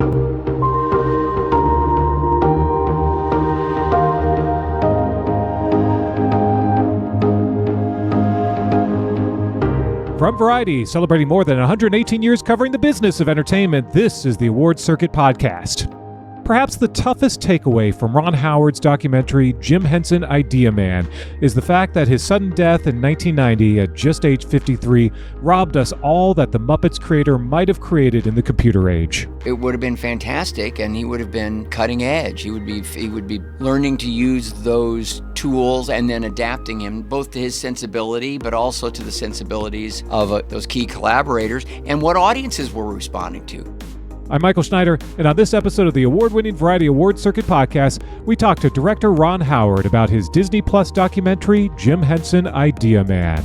From Variety, celebrating more than 118 years covering the business of entertainment, this is the Award Circuit Podcast. Perhaps the toughest takeaway from Ron Howard's documentary, Jim Henson Idea Man, is the fact that his sudden death in 1990 at just age 53 robbed us all that the Muppets creator might have created in the computer age. It would have been fantastic, and he would have been cutting edge. He would be learning to use those tools and then adapting him both to his sensibility, but also to the sensibilities of those key collaborators and what audiences were responding to. I'm Michael Schneider, and on this episode of the award-winning Variety Award Circuit Podcast, we talk to director Ron Howard about his Disney Plus documentary, Jim Henson Idea Man.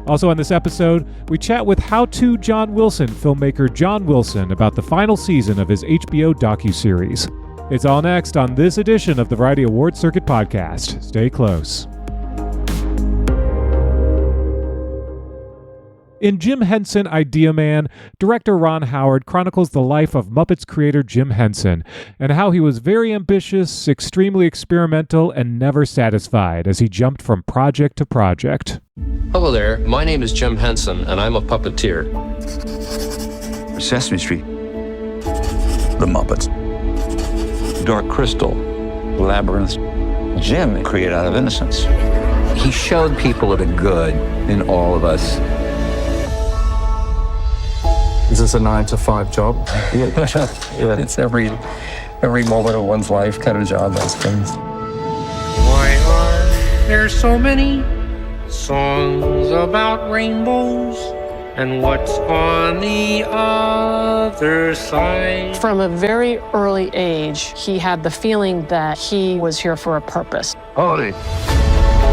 Also on this episode, we chat with How To John Wilson filmmaker John Wilson about the final season of his HBO docuseries. It's all next on this edition of the Variety Award Circuit Podcast. Stay close. In Jim Henson Idea Man, director Ron Howard chronicles the life of Muppets creator Jim Henson and how he was very ambitious, extremely experimental, and never satisfied as he jumped from project to project. Hello there, my name is Jim Henson, and I'm a puppeteer. Sesame Street. The Muppets. Dark Crystal. Labyrinth. Jim created out of innocence. He showed people the good in all of us. Is this a 9-to-5 job? Yeah, it's every moment of one's life kind of job, I suppose. Why are there so many songs about rainbows? And what's on the other side? From a very early age, he had the feeling that he was here for a purpose. Holy.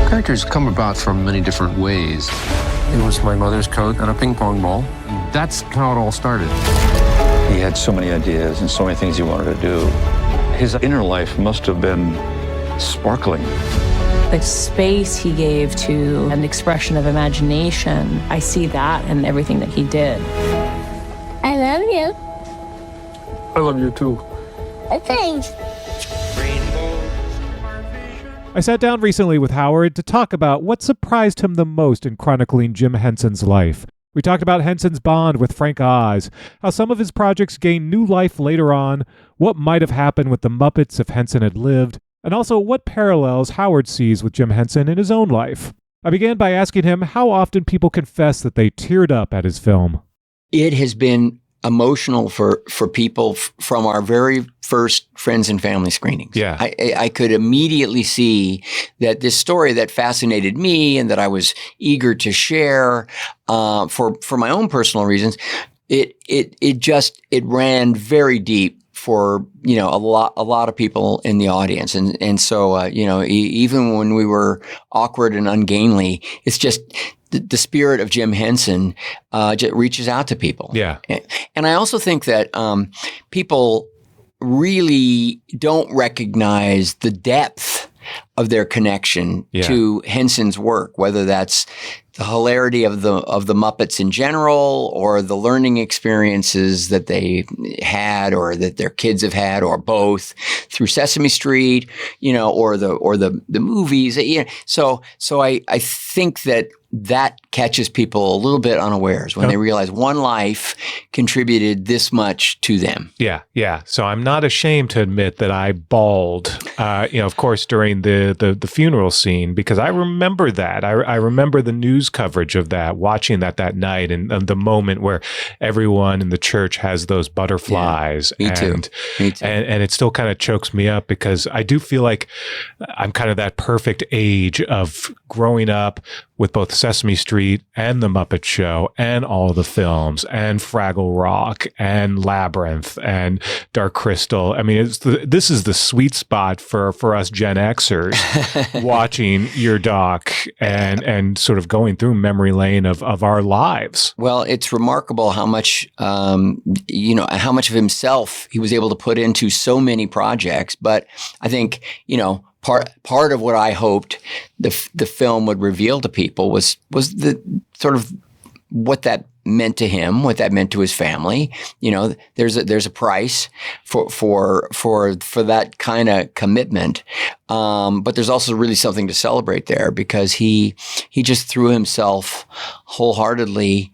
Characters come about from many different ways. It was my mother's coat and a ping pong ball. That's how it all started. He had so many ideas and so many things he wanted to do. His inner life must have been sparkling. The space he gave to an expression of imagination, I see that in everything that he did. I love you. I love you too. Thanks. I sat down recently with Howard to talk about what surprised him the most in chronicling Jim Henson's life. We talked about Henson's bond with Frank Oz, how some of his projects gained new life later on, what might have happened with the Muppets if Henson had lived, and also what parallels Howard sees with Jim Henson in his own life. I began by asking him how often people confess that they teared up at his film. It has been emotional for people from our very first friends and family screenings. Yeah. I could immediately see that this story that fascinated me and that I was eager to share for my own personal reasons, it ran very deep for a lot of people in the audience, and so even when we were awkward and ungainly, it's just the spirit of Jim Henson just reaches out to people. Yeah, and I also think that people really don't recognize the depth of their connection to Henson's work, whether that's the hilarity of the Muppets in general, or the learning experiences that they had, or that their kids have had, or both through Sesame Street, or the movies. So I think that catches people a little bit unawares when they realize one life contributed this much to them. Yeah. So I'm not ashamed to admit that I bawled, of course, during the funeral scene, because I remember that. I remember the news coverage of that, watching that night, and the moment where everyone in the church has those butterflies. Me too. And it still kind of chokes me up, because I do feel like I'm kind of that perfect age of growing up with both Sesame Street and The Muppet Show and all the films and Fraggle Rock and Labyrinth and Dark Crystal. I mean, this is the sweet spot for us Gen Xers watching your doc and sort of going through memory lane of our lives. Well, it's remarkable how much, how much of himself he was able to put into so many projects. But I think, part of what I hoped the film would reveal to people was the sort of what that meant to him, what that meant to his family. You know, there's a price for that kind of commitment. But there's also really something to celebrate there, because he just threw himself wholeheartedly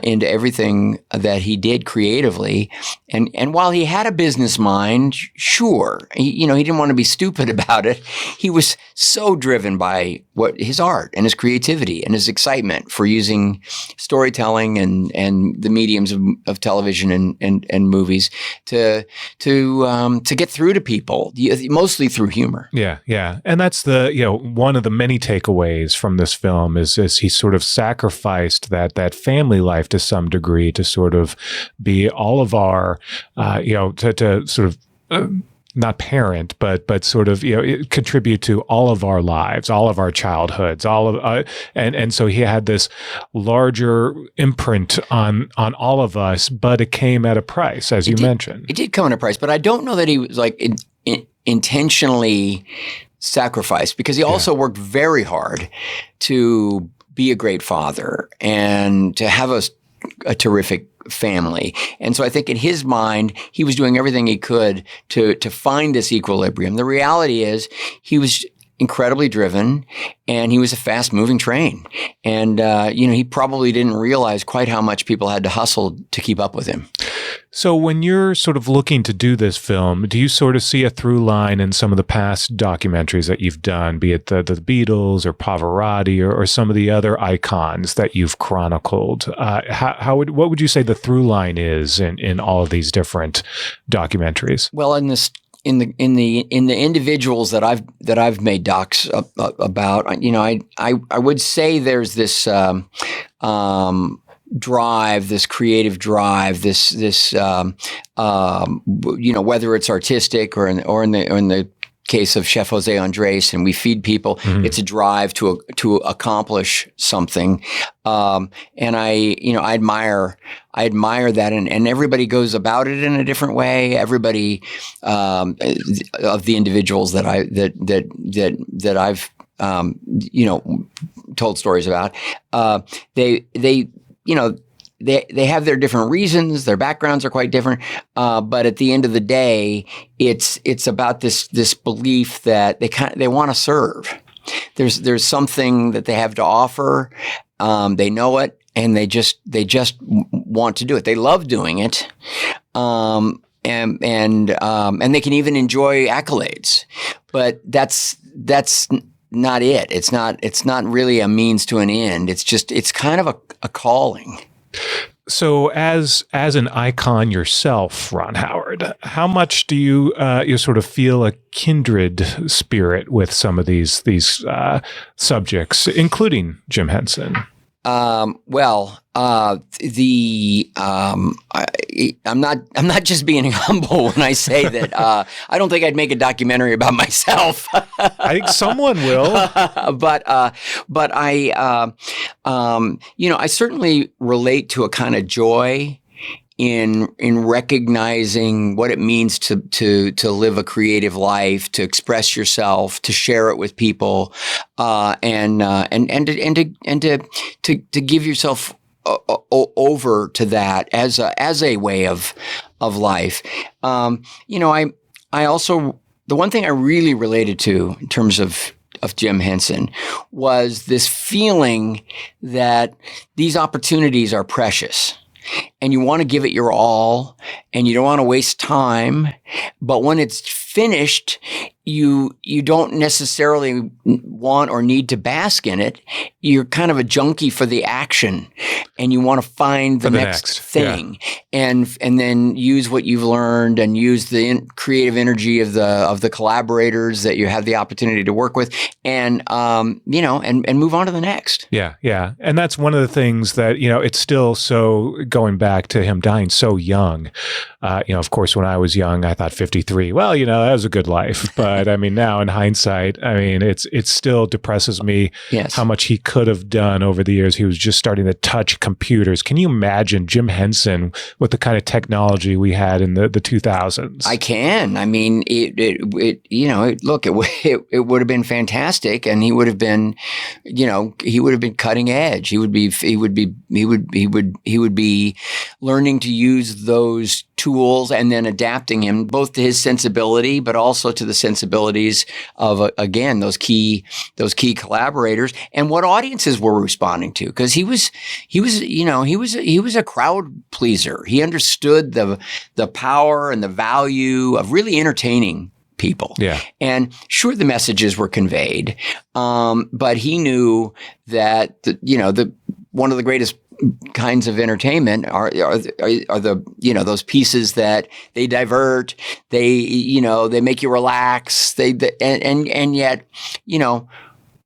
into everything that he did creatively. And while he had a business mind, sure, he didn't want to be stupid about it. He was so driven by his art and his creativity and his excitement for using storytelling and the mediums of television and movies to get through to people, mostly through humor. Yeah. And that's one of the many takeaways from this film is he sort of sacrificed that family life to some degree to sort of be all of our, to sort of, not parent, but sort of, contribute to all of our lives, all of our childhoods, and so he had this larger imprint on all of us, but it came at a price, as you mentioned. It did come at a price, but I don't know that he was like intentionally sacrificed, because he also worked very hard to be a great father and to have a terrific family. And so I think in his mind, he was doing everything he could to find this equilibrium. The reality is he was incredibly driven, and he was a fast moving train. And, he probably didn't realize quite how much people had to hustle to keep up with him. So when you're sort of looking to do this film, do you sort of see a through line in some of the past documentaries that you've done, be it the Beatles or Pavarotti or some of the other icons that you've chronicled? What would you say the through line is in all of these different documentaries? Well, in the individuals that I've made docs about, I would say there's this drive, this creative drive, this whether it's artistic or in the case of Chef Jose Andres, and we feed people, it's a drive to accomplish something. And I admire that, and everybody goes about it in a different way. Everybody of the individuals that I've told stories about, they have their different reasons. Their backgrounds are quite different. But at the end of the day, it's about this belief that they want to serve. There's something that they have to offer. They know it, and they just want to do it. They love doing it. And they can even enjoy accolades. But that's not it. It's not really a means to an end. It's kind of a calling. So as an icon yourself, Ron Howard, how much do you sort of feel a kindred spirit with some of these subjects, including Jim Henson? I'm not just being humble when I say that. I don't think I'd make a documentary about myself. I think someone will. But I certainly relate to a kind of joy in recognizing what it means to live a creative life, to express yourself, to share it with people, and to give yourself over to that as a way of life. I also, the one thing I really related to in terms of Jim Henson was this feeling that these opportunities are precious. And you want to give it your all, and you don't want to waste time. But when it's finished, you don't necessarily want or need to bask in it. You're kind of a junkie for the action, and you want to find the next thing, and then use what you've learned and use the creative energy of the collaborators that you have the opportunity to work with, and and move on to the next. Yeah, and that's one of the things that it's still so, going back to him dying so young. Of course, when I was young, I thought 53. Well, that was a good life, but but I mean, now in hindsight, I mean, it still depresses me how much he could have done over the years. He was just starting to touch computers. Can you imagine Jim Henson with the kind of technology we had in the 2000s? I can. I mean, it would have been fantastic, and he would have been, he would have been cutting edge. He would be learning to use those tools and then adapting him both to his sensibility, but also to the sensibilities of, again, those key collaborators and what audiences were responding to. Because he was a crowd pleaser. He understood the power and the value of really entertaining people. Yeah. And sure, the messages were conveyed, but he knew that one of the greatest kinds of entertainment are the those pieces that they divert, they make you relax, and yet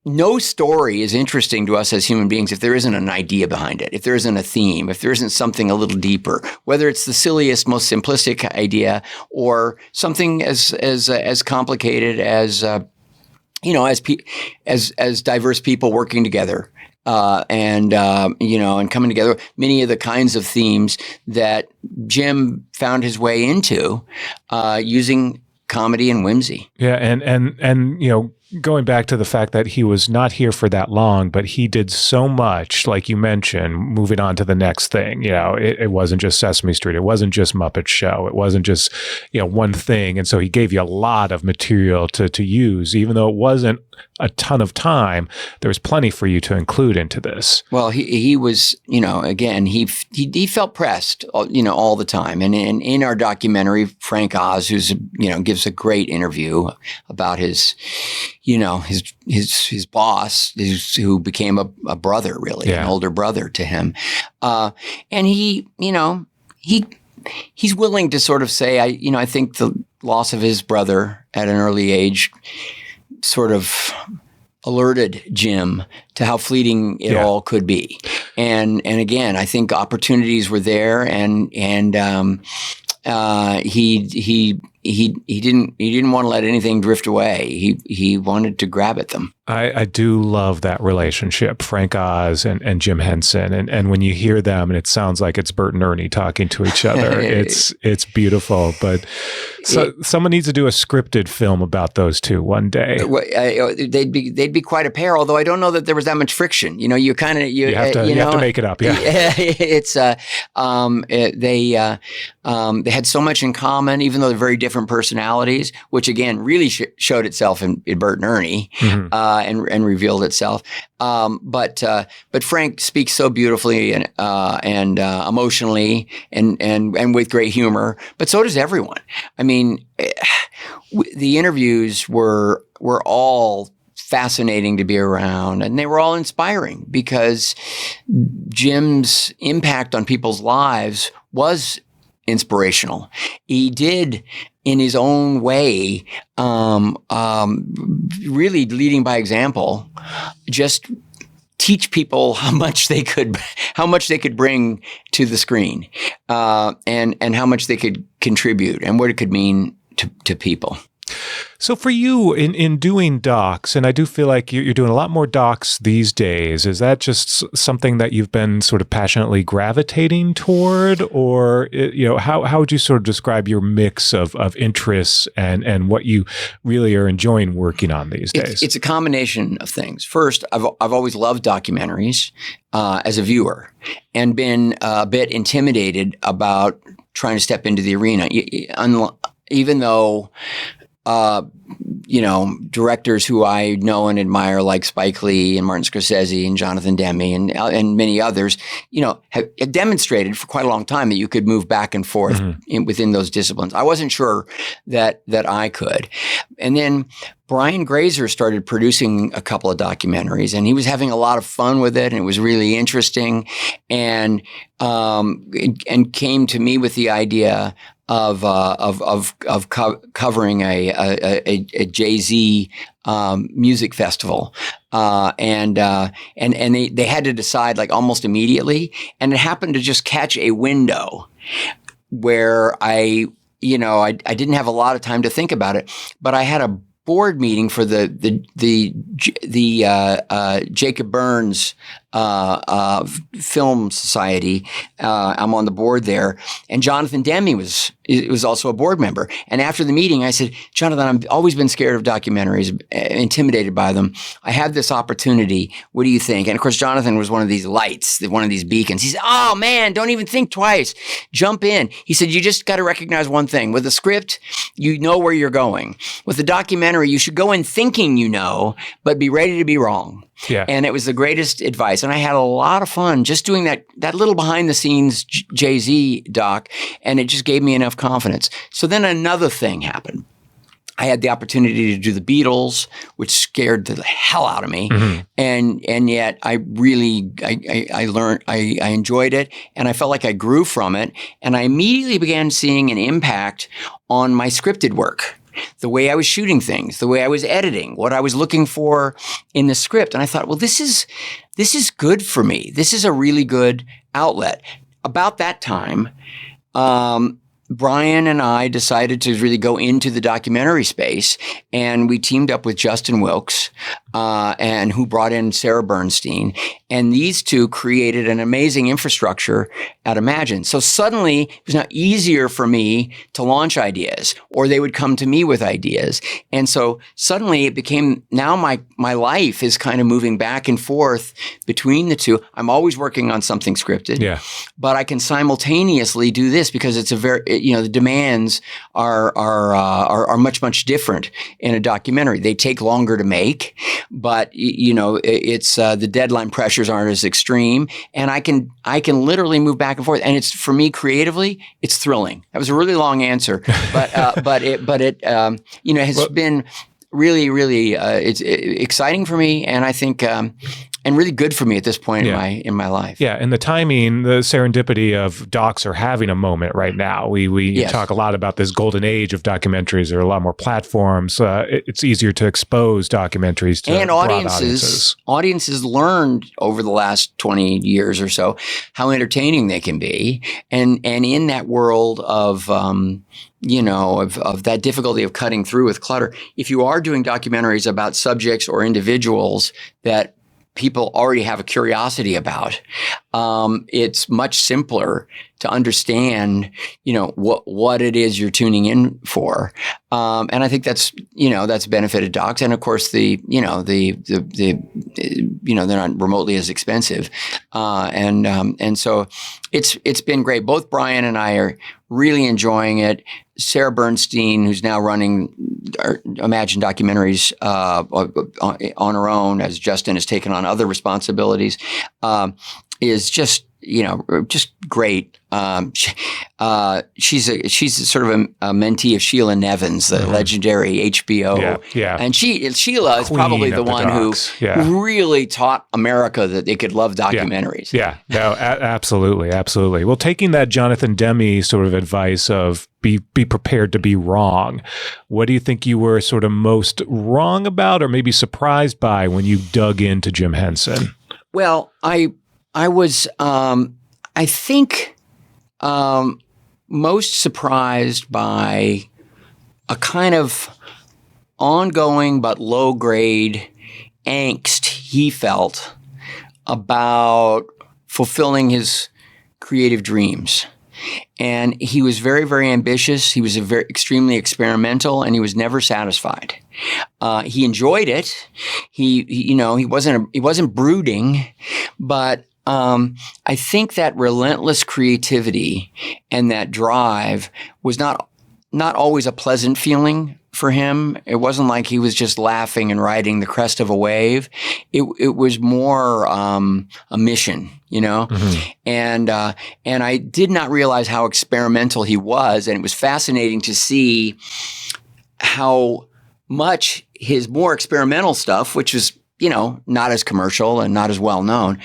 no story is interesting to us as human beings if there isn't an idea behind it, if there isn't a theme, if there isn't something a little deeper, whether it's the silliest, most simplistic idea or something as complicated as as diverse people working together. And coming together, many of the kinds of themes that Jim found his way into, using comedy and whimsy. Yeah. And going back to the fact that he was not here for that long, but he did so much, like you mentioned, moving on to the next thing. It wasn't just Sesame Street. It wasn't just Muppet Show. It wasn't just, one thing. And so he gave you a lot of material to use, even though it wasn't a ton of time. There was plenty for you to include into this. Well, he was, again, he felt pressed, all the time. And in our documentary, Frank Oz, who's, gives a great interview about his boss, who became a brother, really, an older brother to him. And he's willing to sort of say, I think the loss of his brother at an early age sort of alerted Jim to how fleeting it all could be. And again, I think opportunities were there, and he didn't want to let anything drift away. He wanted to grab at them. I do love that relationship, Frank Oz and Jim Henson. And when you hear them, and it sounds like it's Bert and Ernie talking to each other, it's beautiful. But someone needs to do a scripted film about those two one day. They'd be quite a pair. Although I don't know that there was that much friction. You have to make it up. Yeah, it's they had so much in common, even though they're very different personalities, which again really showed itself in Bert and Ernie. Mm-hmm. And revealed itself. But Frank speaks so beautifully and emotionally and with great humor. But so does everyone. I mean, the interviews were all fascinating to be around, and they were all inspiring because Jim's impact on people's lives was inspirational. He did, in his own way, really leading by example, just teach people how much they could bring to the screen, and how much they could contribute and what it could mean to people. So for you in doing docs, and I do feel like you're doing a lot more docs these days, is that just something that you've been sort of passionately gravitating toward? Or, how would you sort of describe your mix of interests and what you really are enjoying working on these days? It's a combination of things. First, I've always loved documentaries as a viewer and been a bit intimidated about trying to step into the arena, even though directors who I know and admire, like Spike Lee and Martin Scorsese and Jonathan Demme and many others, have demonstrated for quite a long time that you could move back and forth within those disciplines. I wasn't sure that I could. And then Brian Grazer started producing a couple of documentaries, and he was having a lot of fun with it, and it was really interesting, and came to me with the idea of covering a Jay-Z music festival, and they had to decide like almost immediately, and it happened to just catch a window where I didn't have a lot of time to think about it, but I had a board meeting for the Jacob Burns Film Society. I'm on the board there, and Jonathan Demme was also a board member. And after the meeting, I said, Jonathan, I've always been scared of documentaries, intimidated by them. I have this opportunity. What do you think? And of course, Jonathan was one of these lights, one of these beacons. He said, oh man, don't even think twice. Jump in. He said, you just got to recognize one thing. With a script, you know where you're going. With a documentary, you should go in thinking you know, but be ready to be wrong. Yeah. And it was the greatest advice. And I had a lot of fun just doing that little behind the scenes Jay-Z doc. And it just gave me enough confidence. So then another thing happened. I had the opportunity to do the Beatles, which scared the hell out of me. Mm-hmm. And yet I learned, I enjoyed it, and I felt like I grew from it. And I immediately began seeing an impact on my scripted work. The way I was shooting things, the way I was editing, what I was looking for in the script. And I thought, well, this is good for me. This is a really good outlet. About that time, Brian and I decided to really go into the documentary space, and we teamed up with Justin Wilkes, and who brought in Sarah Bernstein, and these two created an amazing infrastructure at Imagine. So suddenly it was now easier for me to launch ideas, or they would come to me with ideas. And so suddenly it became, now my life is kind of moving back and forth between the two. I'm always working on something scripted, but I can simultaneously do this because it's the demands are much different in a documentary. They take longer to make, but it's the deadline pressures aren't as extreme, and I can literally move back and forth. And it's, for me creatively, it's thrilling. That was a really long answer, but it has been really it's exciting for me, and I think and really good for me at this point in my life. Yeah, and the timing, the serendipity of docs are having a moment right now. We talk a lot about this golden age of documentaries. There are a lot more platforms. It's easier to expose documentaries to broad audiences. Audiences learned over the last 20 years or so how entertaining they can be, and in that world of that difficulty of cutting through with clutter. If you are doing documentaries about subjects or individuals that people already have a curiosity about, it's much simpler to understand, what it is you're tuning in for. And I think that's benefited docs. And of course they're not remotely as expensive. And so it's been great. Both Brian and I are really enjoying it. Sarah Bernstein, who's now running Imagine Documentaries on her own, as Justin has taken on other responsibilities, is just great. She's sort of a mentee of Sheila Nevins, the legendary HBO. Yeah. And Sheila is Queen probably the one docs. who really taught America that they could love documentaries. Yeah. No, absolutely. Absolutely. Well, taking that Jonathan Demme sort of advice of be prepared to be wrong, what do you think you were sort of most wrong about, or maybe surprised by, when you dug into Jim Henson? Well, I was, I think, most surprised by a kind of ongoing but low-grade angst he felt about fulfilling his creative dreams. And he was very, very ambitious. He was extremely experimental, and he was never satisfied. He enjoyed it. He wasn't brooding, but I think that relentless creativity and that drive was not always a pleasant feeling for him. It wasn't like he was just laughing and riding the crest of a wave. It was more a mission, Mm-hmm. And I did not realize how experimental he was, and it was fascinating to see how much his more experimental stuff, which is not as commercial and not as well known,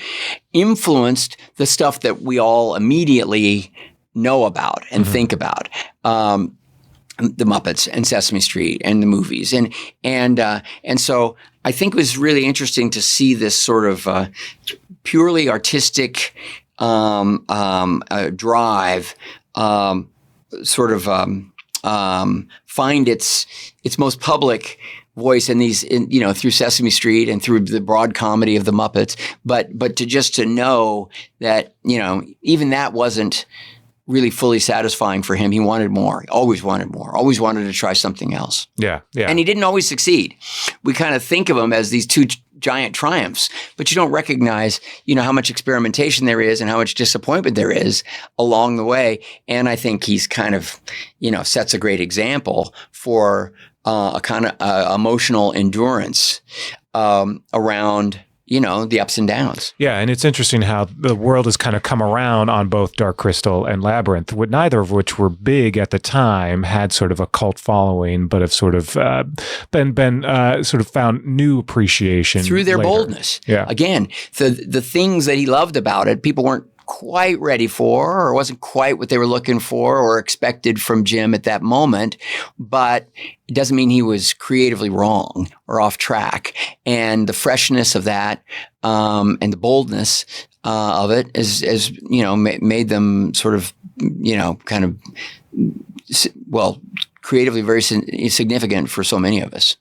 influenced the stuff that we all immediately know about and think about. The Muppets and Sesame Street and the movies. And so I think it was really interesting to see this sort of purely artistic drive find its most public voice in these, through Sesame Street and through the broad comedy of the Muppets. But to know that, even that wasn't really fully satisfying for him. He wanted more. Always wanted more. Always wanted to try something else. Yeah. And he didn't always succeed. We kind of think of him as these two giant triumphs, but you don't recognize, how much experimentation there is and how much disappointment there is along the way. And I think he's kind of, sets a great example for a kind of emotional endurance around the ups and downs. Yeah, and it's interesting how the world has kind of come around on both Dark Crystal and Labyrinth, neither of which were big at the time, had sort of a cult following, but have sort of been sort of found new appreciation through their later. boldness. Yeah. Again, the things that he loved about it, people weren't quite ready for, or wasn't quite what they were looking for or expected from Jim at that moment, but it doesn't mean he was creatively wrong or off track. And the freshness of that and the boldness of it is made them sort of kind of creatively very significant for so many of us.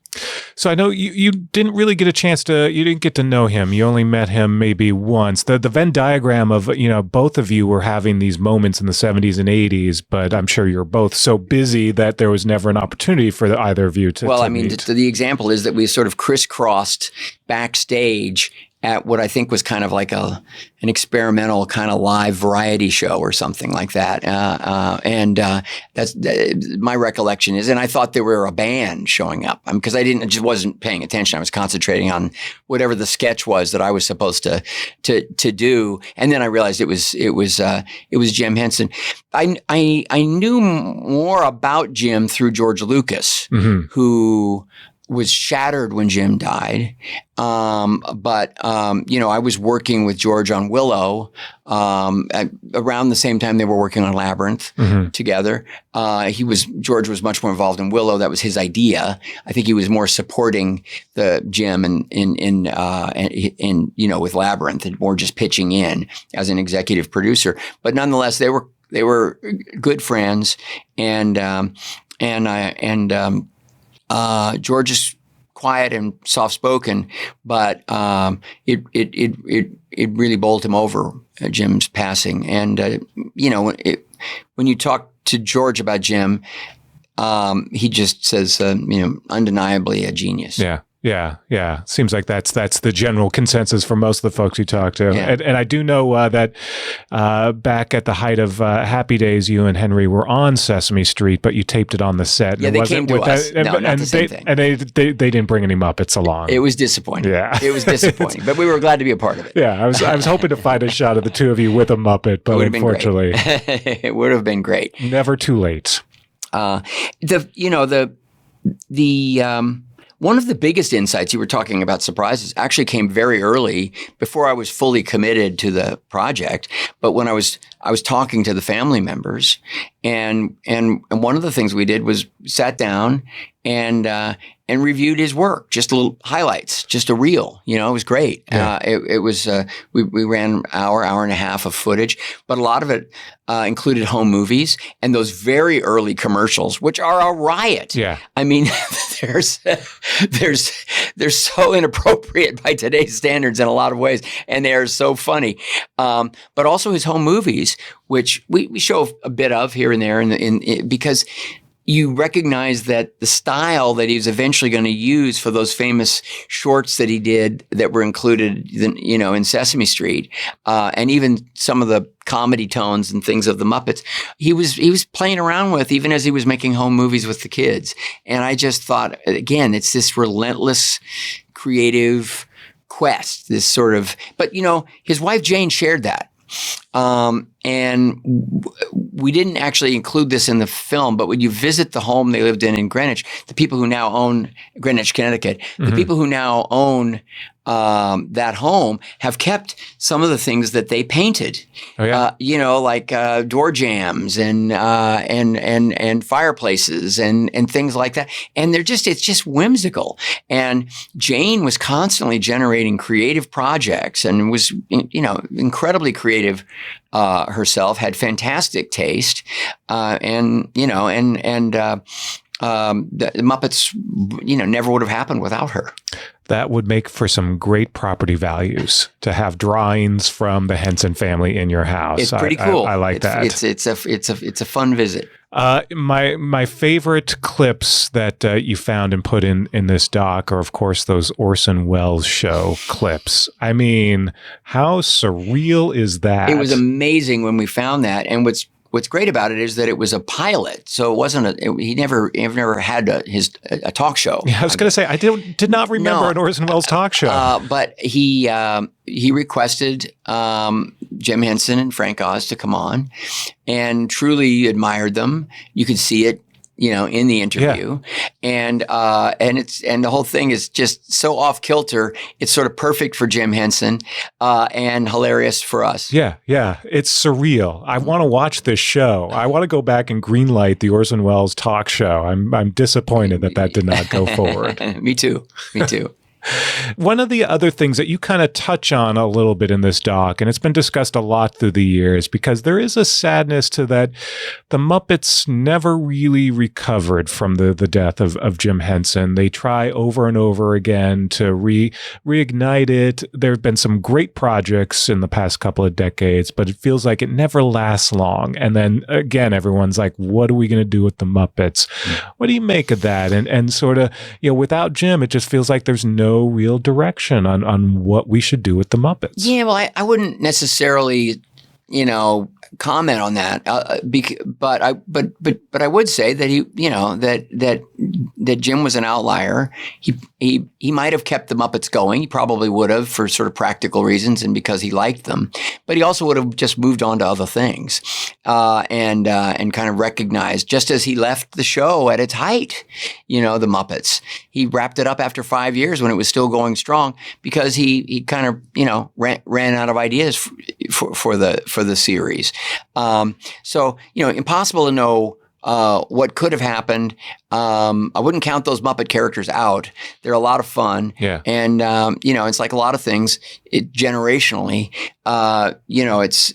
So I know you didn't really get a chance you didn't get to know him. You only met him maybe once. The Venn diagram of, both of you were having these moments in the 70s and 80s, but I'm sure you're both so busy that there was never an opportunity for either of you to meet. The example is that we sort of crisscrossed backstage at what I think was kind of like an experimental kind of live variety show or something like that. That's my recollection is, and I thought there were a band showing up because I just wasn't paying attention. I was concentrating on whatever the sketch was that I was supposed to do. And then I realized it was Jim Henson. I knew more about Jim through George Lucas, who was shattered when Jim died. But I was working with George on Willow around the same time they were working on Labyrinth together. George was much more involved in Willow. That was his idea. I think he was more supporting the Jim in with Labyrinth and more just pitching in as an executive producer. But nonetheless, they were good friends, and George is quiet and soft-spoken, but it really bowled him over, Jim's passing. And when you talk to George about Jim, he just says, undeniably a genius. Yeah. Seems like that's the general consensus for most of the folks you talk to. Yeah. And I do know that back at the height of Happy Days, you and Henry were on Sesame Street, but you taped it on the set. Yeah, they came to us. No, not the same thing. And they didn't bring any Muppets along. It was disappointing. Yeah. It was disappointing, but we were glad to be a part of it. Yeah, I was hoping to find a shot of the two of you with a Muppet, but unfortunately. It would have been great. Never too late. One of the biggest insights, you were talking about surprises, actually came very early before I was fully committed to the project. But when I was talking to the family members, and one of the things we did was sat down and reviewed his work, just little highlights, just a reel. It was great. Yeah. We ran an hour and a half of footage, but a lot of it included home movies and those very early commercials, which are a riot. Yeah. I mean, they're so inappropriate by today's standards in a lot of ways, and they are so funny. But also his home movies, which we show a bit of here and there, because you recognize that the style that he was eventually going to use for those famous shorts that he did that were included, in Sesame Street, and even some of the comedy tones and things of the Muppets, he was playing around with even as he was making home movies with the kids. And I just thought, again, it's this relentless creative quest, this sort of, but his wife Jane shared that. And we didn't actually include this in the film, but when you visit the home they lived in Greenwich, the people who now own Greenwich, Connecticut, the people who now own that home have kept some of the things that they painted. Oh, yeah. Like door jambs and fireplaces and things like that. And it's just whimsical. And Jane was constantly generating creative projects and was incredibly creative herself had fantastic taste, and the Muppets, never would have happened without her. That would make for some great property values to have drawings from the Henson family in your house. It's pretty cool. I like that. It's a fun visit. My favorite clips that you found and put in this doc are, of course, those Orson Welles show clips. I mean, how surreal is that? It was amazing when we found that, and What's great about it is that it was a pilot, so it wasn't he never had a talk show. Yeah, I was going to say I did not remember an Orson Welles talk show. But he requested Jim Henson and Frank Oz to come on, and truly admired them. You could see it, in the interview, and the whole thing is just so off kilter. It's sort of perfect for Jim Henson, and hilarious for us. Yeah, it's surreal. I want to watch this show. I want to go back and greenlight the Orson Welles talk show. I'm disappointed that did not go forward. Me too. One of the other things that you kind of touch on a little bit in this doc, and it's been discussed a lot through the years, because there is a sadness to that the Muppets never really recovered from the death of Jim Henson. They try over and over again to reignite it. There have been some great projects in the past couple of decades, but it feels like it never lasts long. And then again, everyone's like, what are we going to do with the Muppets? What do you make of that? And sort of, without Jim, it just feels like there's no real direction on what we should do with the Muppets. Yeah, well, I wouldn't necessarily, comment on that, but I would say that he, that Jim was an outlier. He might have kept the Muppets going. He probably would have, for sort of practical reasons and because he liked them. But he also would have just moved on to other things, and kind of recognized, just as he left the show at its height, the Muppets. He wrapped it up after 5 years when it was still going strong, because he kind of ran out of ideas for the series. So impossible to know what could have happened. I wouldn't count those Muppet characters out. They're a lot of fun. Yeah. And, it's like a lot of things, generationally, it's,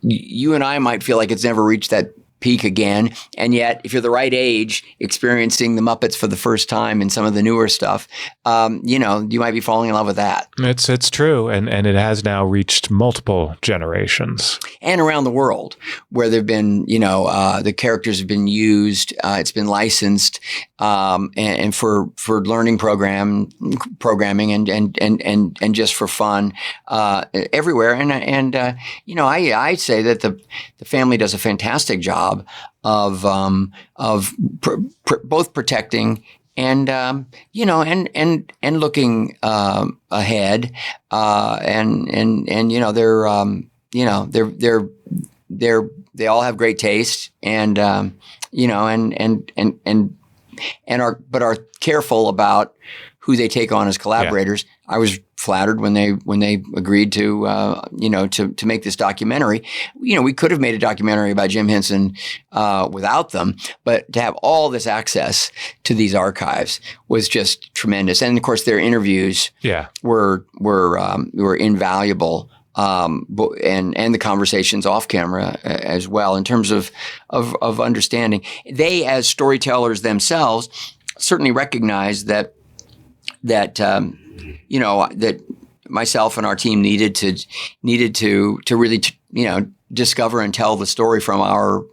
you and I might feel like it's never reached that peak again. And yet, if you're the right age, experiencing the Muppets for the first time and some of the newer stuff, you might be falling in love with that. It's true. And it has now reached multiple generations. And around the world, where there've been, the characters have been used, it's been licensed, and for learning programming and just for fun, everywhere. And I say that the family does a fantastic job of both protecting and and looking ahead, they all have great taste, and are careful about who they take on as collaborators. Yeah. I was flattered when they agreed to to make this documentary. We could have made a documentary about Jim Henson without them, but to have all this access to these archives was just tremendous. And of course, their interviews were invaluable. And the conversations off camera as well, in terms of understanding. They, as storytellers themselves, certainly recognize that myself and our team needed to really discover and tell the story from our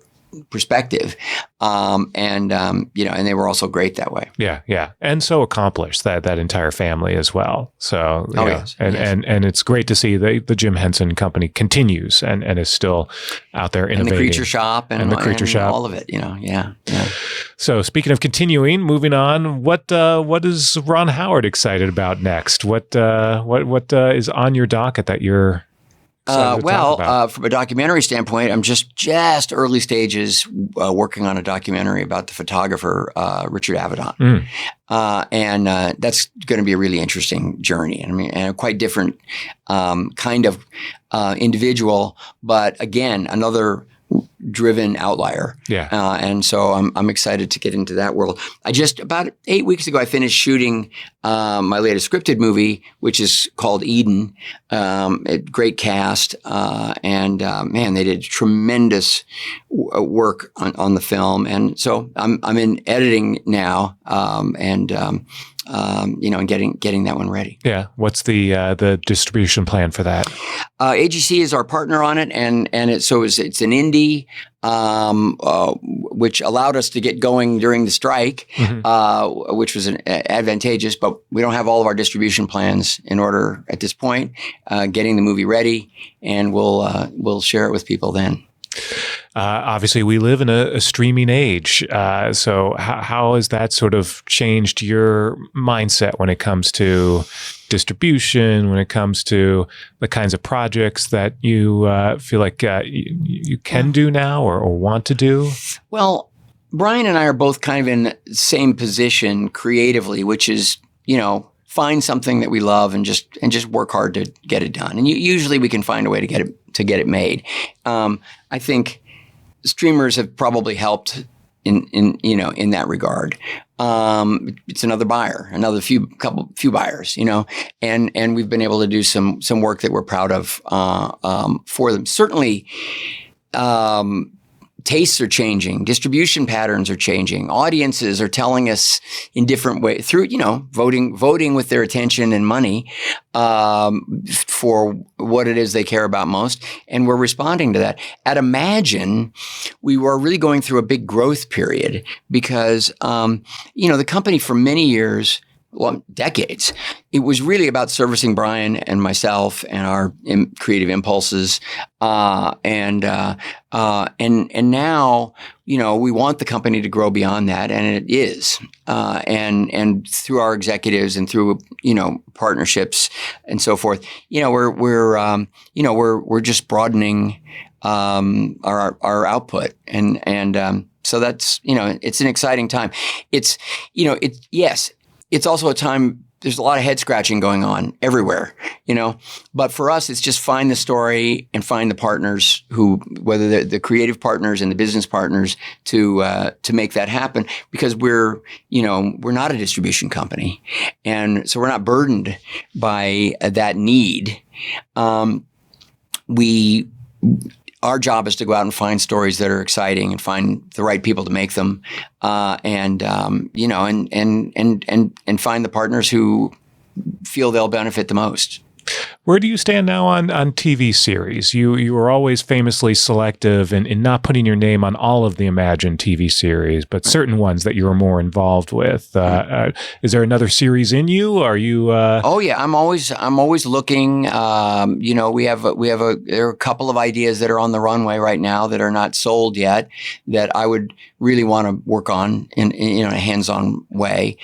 perspective, and they were also great that way. Yeah, and so accomplished that entire family as well. So, yes. And it's great to see the Jim Henson Company continues and is still out there innovating. And the Creature Shop and the Creature Shop, all of it. Yeah. So, speaking of continuing, moving on, what is Ron Howard excited about next? What is on your docket that you're from a documentary standpoint, I'm just early stages working on a documentary about the photographer Richard Avedon, and that's going to be a really interesting journey. And a quite different kind of individual, but again, another driven outlier. Yeah. And so I'm excited to get into that world. About 8 weeks ago, I finished shooting my latest scripted movie, which is called Eden. A great cast. And man, they did tremendous work on the film. And so I'm in editing now. And getting that one ready. Yeah. What's the distribution plan for that? AGC is our partner on it, and it's an indie, which allowed us to get going during the strike, which was advantageous. But we don't have all of our distribution plans in order at this point. Getting the movie ready, and we'll share it with people then. Obviously, we live in a streaming age. So how has that sort of changed your mindset when it comes to distribution, when it comes to the kinds of projects that you feel like you can do now or want to do? Well, Brian and I are both kind of in the same position creatively, which is, find something that we love and just work hard to get it done. And usually we can find a way to get it made. I think streamers have probably helped in that regard. It's another buyer, few buyers, and we've been able to do some work that we're proud of for them. Certainly, tastes are changing, distribution patterns are changing, audiences are telling us in different ways through, voting with their attention and money for what it is they care about most, and we're responding to that. At Imagine, we were really going through a big growth period because, the company for many years, decades, it was really about servicing Brian and myself and our creative impulses, and now we want the company to grow beyond that, and it is, and through our executives and through partnerships and so forth, we're just broadening our output, and so that's it's an exciting time. It's also a time, there's a lot of head scratching going on everywhere, but for us, it's just find the story and find the partners whether they're the creative partners and the business partners to make that happen, because we're not a distribution company. And so we're not burdened by that need. Our job is to go out and find stories that are exciting and find the right people to make them, and find the partners who feel they'll benefit the most. Where do you stand now on TV series? You were always famously selective in not putting your name on all of the Imagine TV series, but certain ones that you were more involved with. Is there another series in you? Are you? Oh yeah, I'm always looking. There are a couple of ideas that are on the runway right now that are not sold yet that I would really want to work on in a hands-on way.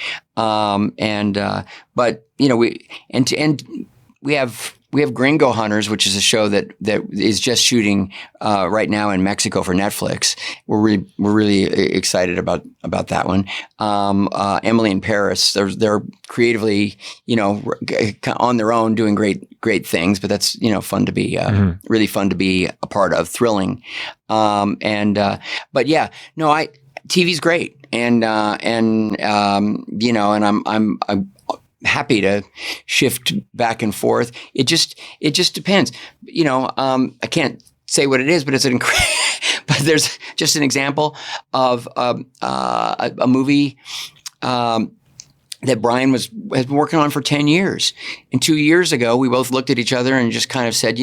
We have Gringo Hunters, which is a show that is just shooting right now in Mexico for Netflix. We're really excited about that one. Emily in Paris, they're creatively on their own doing great things, but that's fun to be really fun to be a part of, thrilling. But yeah, no, TV's great, and I'm happy to shift back and forth. It just depends. I can't say what it is, but but there's just an example of a movie that Brian has been working on for 10 years. And 2 years ago, we both looked at each other and just kind of said,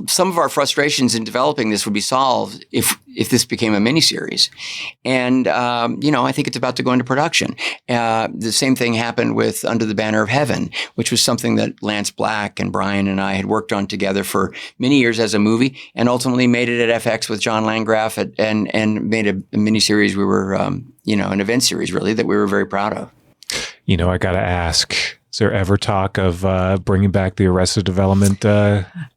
some of our frustrations in developing this would be solved if this became a miniseries. And, I think it's about to go into production. The same thing happened with Under the Banner of Heaven, which was something that Lance Black and Brian and I had worked on together for many years as a movie, and ultimately made it at FX with John Landgraf and made a miniseries. We were, an event series really that we were very proud of. I got to ask, is there ever talk of bringing back the Arrested Development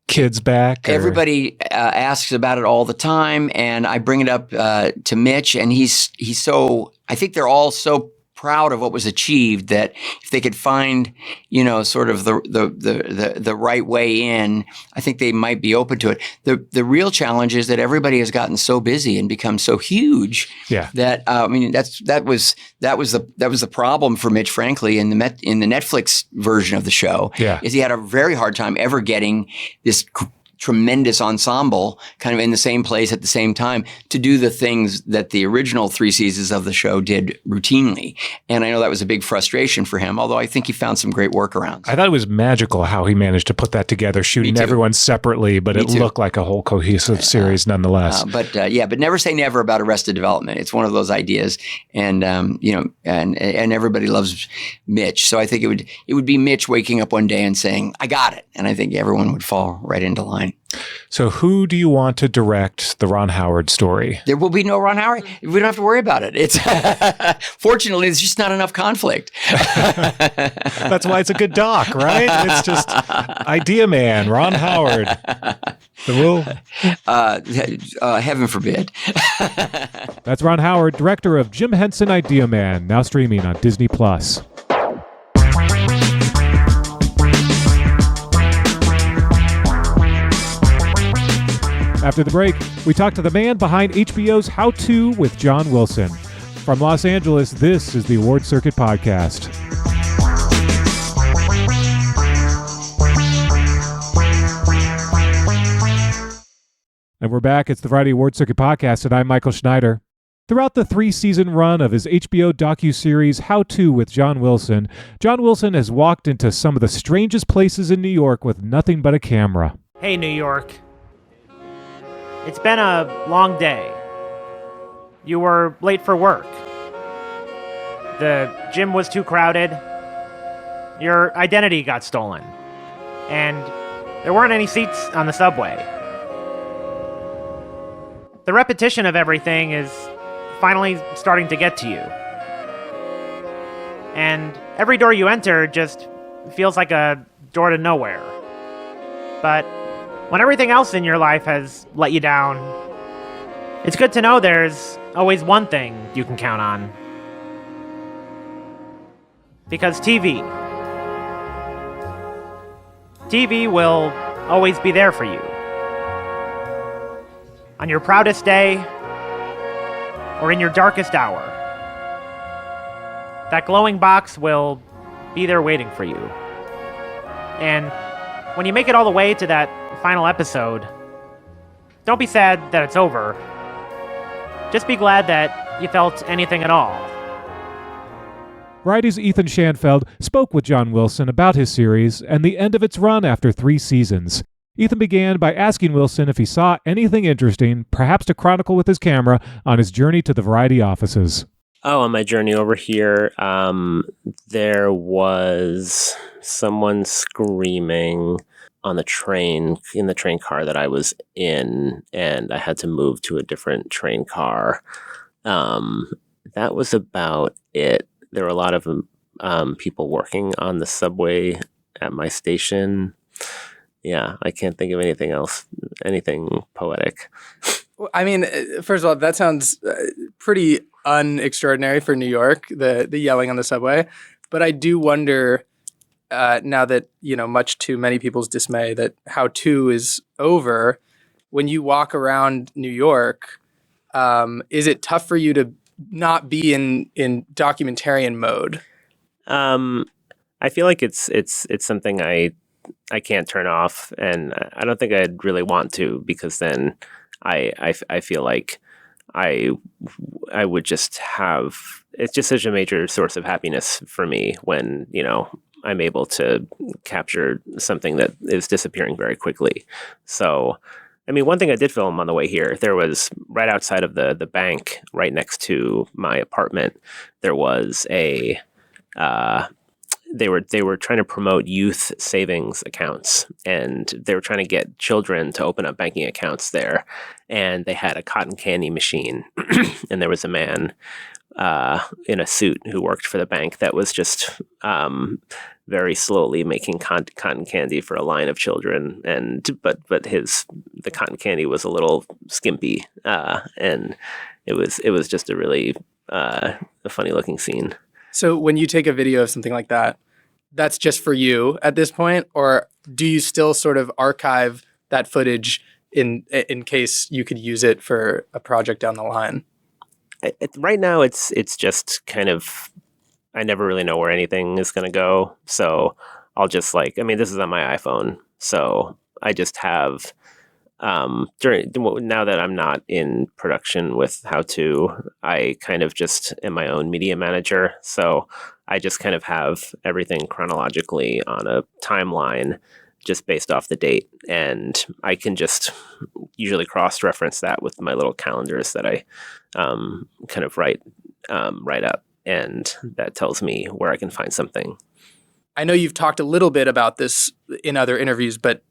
kids back? Or? Everybody asks about it all the time, and I bring it up to Mitch, and he's so. I think they're all so proud of what was achieved, that if they could find, sort of the right way in, I think they might be open to it. The real challenge is that everybody has gotten so busy and become so huge that that was the problem for Mitch, frankly, in the Netflix version of the show. Is he had a very hard time ever getting this tremendous ensemble kind of in the same place at the same time to do the things that the original 3 seasons of the show did routinely. And I know that was a big frustration for him, although I think he found some great workarounds. I thought it was magical how he managed to put that together, shooting everyone separately, but it looked like a whole cohesive series nonetheless. But never say never about Arrested Development. It's one of those ideas, and and everybody loves Mitch. So I think it would be Mitch waking up one day and saying, "I got it," and I think everyone would fall right into line. So who do you want to direct the Ron Howard story? There will be no Ron Howard. We don't have to worry about it. It's fortunately, there's just not enough conflict. That's why it's a good doc, right? It's just Idea Man, Ron Howard. The rule? Heaven forbid. That's Ron Howard, director of Jim Henson Idea Man, now streaming on Disney+. After the break, we talk to the man behind HBO's How To with John Wilson. From Los Angeles, this is the Award Circuit Podcast. And we're back. It's the Variety Award Circuit Podcast, and I'm Michael Schneider. Throughout the 3-season run of his HBO docuseries How To with John Wilson has walked into some of the strangest places in New York with nothing but a camera. Hey, New York. It's been a long day. You were late for work. The gym was too crowded. Your identity got stolen. And there weren't any seats on the subway. The repetition of everything is finally starting to get to you. And every door you enter just feels like a door to nowhere. But when everything else in your life has let you down, it's good to know there's always one thing you can count on. Because TV will always be there for you. On your proudest day, or in your darkest hour. That glowing box will be there waiting for you. And when you make it all the way to that final episode, don't be sad that it's over. Just be glad that you felt anything at all. Variety's Ethan Schanfeld spoke with John Wilson about his series and the end of its run after 3 seasons. Ethan began by asking Wilson if he saw anything interesting, perhaps to chronicle with his camera, on his journey to the Variety offices. Oh, on my journey over here, there was someone screaming on the train, in the train car that I was in, and I had to move to a different train car. That was about it. There were a lot of people working on the subway at my station. Yeah, I can't think of anything else, anything poetic. I mean, first of all, that sounds pretty unextraordinary for New York, the yelling on the subway. But I do wonder, now that, much to many people's dismay, that How To is over, when you walk around New York, is it tough for you to not be in documentarian mode? I feel like it's something I can't turn off, and I don't think I'd really want to, because then I feel like I would just have, it's just such a major source of happiness for me when, I'm able to capture something that is disappearing very quickly. So, I mean, one thing I did film on the way here, there was right outside of the bank, right next to my apartment, there was a, they were trying to promote youth savings accounts, and they were trying to get children to open up banking accounts there. And they had a cotton candy machine, and there was a man in a suit who worked for the bank that was just very slowly making cotton candy for a line of children, but the cotton candy was a little skimpy, and it was just a really a funny looking scene. So when you take a video of something like that, that's just for you at this point, or do you still sort of archive that footage in case you could use it for a project down the line? Right now, it's just kind of, I never really know where anything is going to go. So I'll just this is on my iPhone. So I just have, now that I'm not in production with How To, I kind of just am my own media manager. So I just kind of have everything chronologically on a timeline just based off the date. And I can just usually cross-reference that with my little calendars that I kind of write up. And that tells me where I can find something. I know you've talked a little bit about this in other interviews, but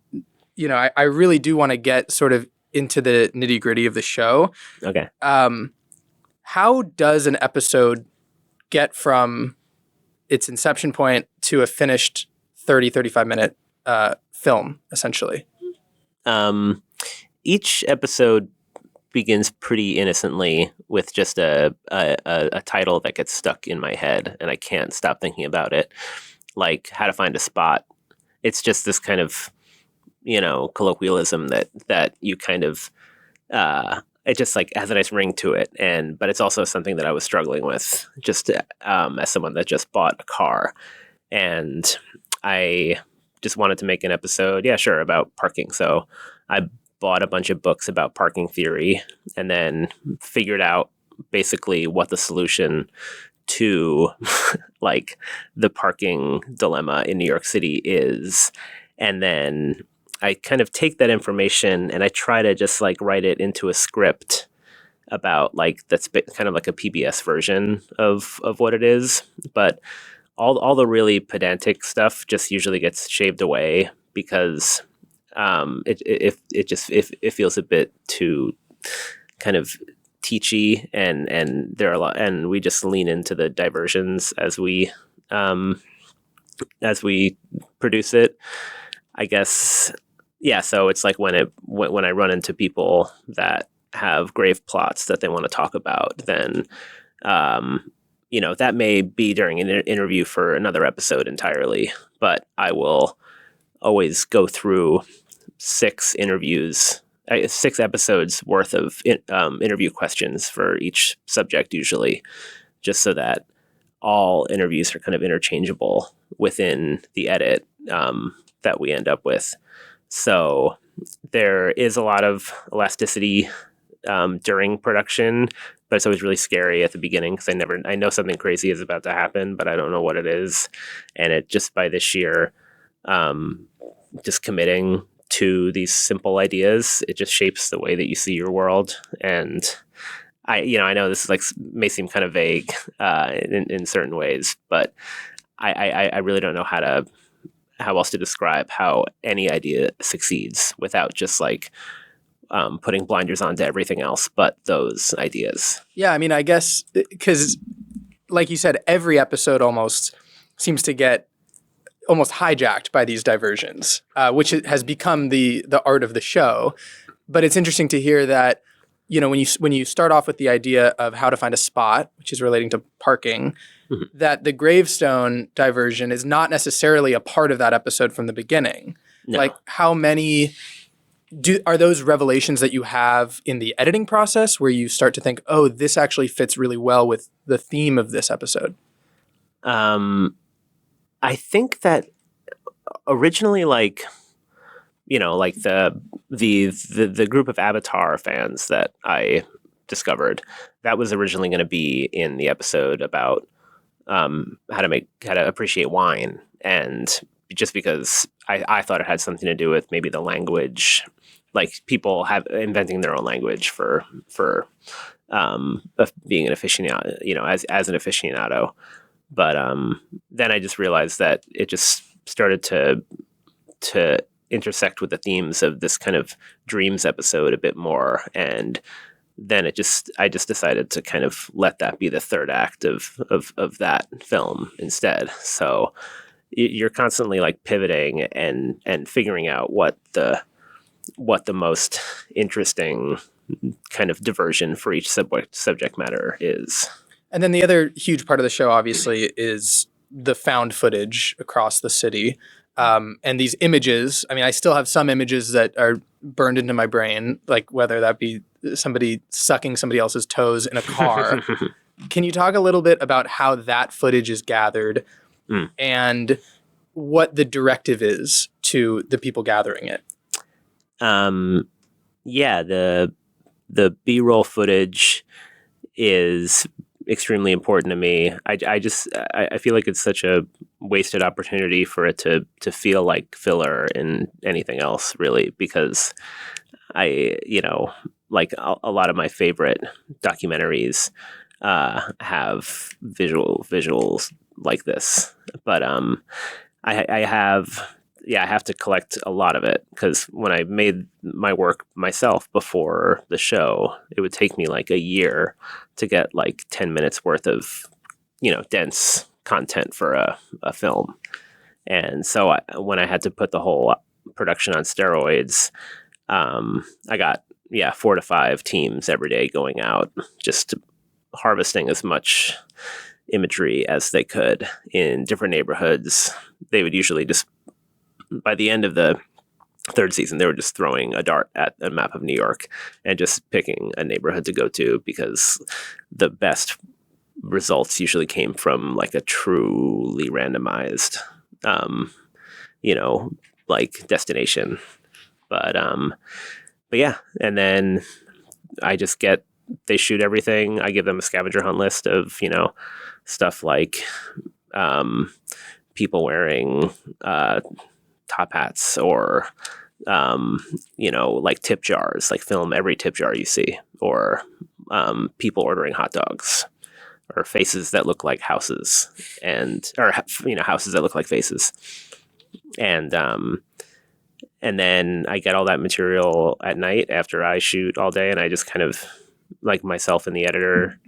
I really do want to get sort of into the nitty-gritty of the show. Okay. How does an episode get from its inception point to a finished 35 minute film, essentially? Each episode begins pretty innocently with just a title that gets stuck in my head, and I can't stop thinking about it, like How to Find a Spot. It's just this kind of, colloquialism that you kind of, it just like has a nice ring to it. But it's also something that I was struggling with just as someone that just bought a car. And I just wanted to make an episode, about parking. So I bought a bunch of books about parking theory and then figured out basically what the solution to like the parking dilemma in New York City is. And then I kind of take that information and I try to just like write it into a script about that's kind of like a PBS version of what it is. But all the really pedantic stuff just usually gets shaved away because it feels a bit too kind of teachy, and there are a lot, and we just lean into the diversions as we produce it, I guess. Yeah, so it's like when I run into people that have grave plots that they want to talk about, then that may be during an interview for another episode entirely, but I will always go through 6 episodes worth of interview questions for each subject, usually, just so that all interviews are kind of interchangeable within the edit that we end up with. So there is a lot of elasticity during production, but it's always really scary at the beginning because I know something crazy is about to happen, but I don't know what it is. And it just by this year, just committing to these simple ideas, it just shapes the way that you see your world. And I know this is may seem kind of vague in certain ways, but I really don't know how else to describe how any idea succeeds without just putting blinders onto everything else but those ideas. Yeah, I mean, I guess because, like you said, every episode almost seems to get almost hijacked by these diversions, which has become the art of the show. But it's interesting to hear that, when you start off with the idea of how to find a spot, which is relating to parking, mm-hmm. that the gravestone diversion is not necessarily a part of that episode from the beginning. No. Like, how many are those revelations that you have in the editing process where you start to think, oh, this actually fits really well with the theme of this episode? I think that originally, the group of Avatar fans that I discovered, that was originally going to be in the episode about how to appreciate wine, and just because I thought it had something to do with maybe the language, like people have inventing their own language for being an aficionado, as an aficionado. But then I just realized that it just started to intersect with the themes of this kind of dreams episode a bit more, and then I just decided to kind of let that be the third act of that film instead. So you're constantly pivoting and figuring out what the most interesting kind of diversion for each subject matter is. And then the other huge part of the show, obviously, is the found footage across the city. And these images, I mean, I still have some images that are burned into my brain, like whether that be somebody sucking somebody else's toes in a car. Can you talk a little bit about how that footage is gathered and what the directive is to the people gathering it? Yeah, the B-roll footage is extremely important to me. I feel like it's such a wasted opportunity for it to feel like filler in anything else, really, because like a lot of my favorite documentaries have visuals like this, but I have to collect a lot of it, because when I made my work myself before the show, it would take me like a year to get like 10 minutes worth of, dense content for a film. And so when I had to put the whole production on steroids, I got 4 to 5 teams every day going out, just harvesting as much imagery as they could in different neighborhoods. They would usually just, by the end of the 3rd season, they were just throwing a dart at a map of New York and just picking a neighborhood to go to, because the best results usually came from like a truly randomized, like destination. But yeah, and then they shoot everything. I give them a scavenger hunt list of, stuff like people wearing top hats, or like tip jars, like film every tip jar you see, or people ordering hot dogs, or faces that look like houses, or houses that look like faces. And then I get all that material at night after I shoot all day, and I just kind of, like, myself and the editor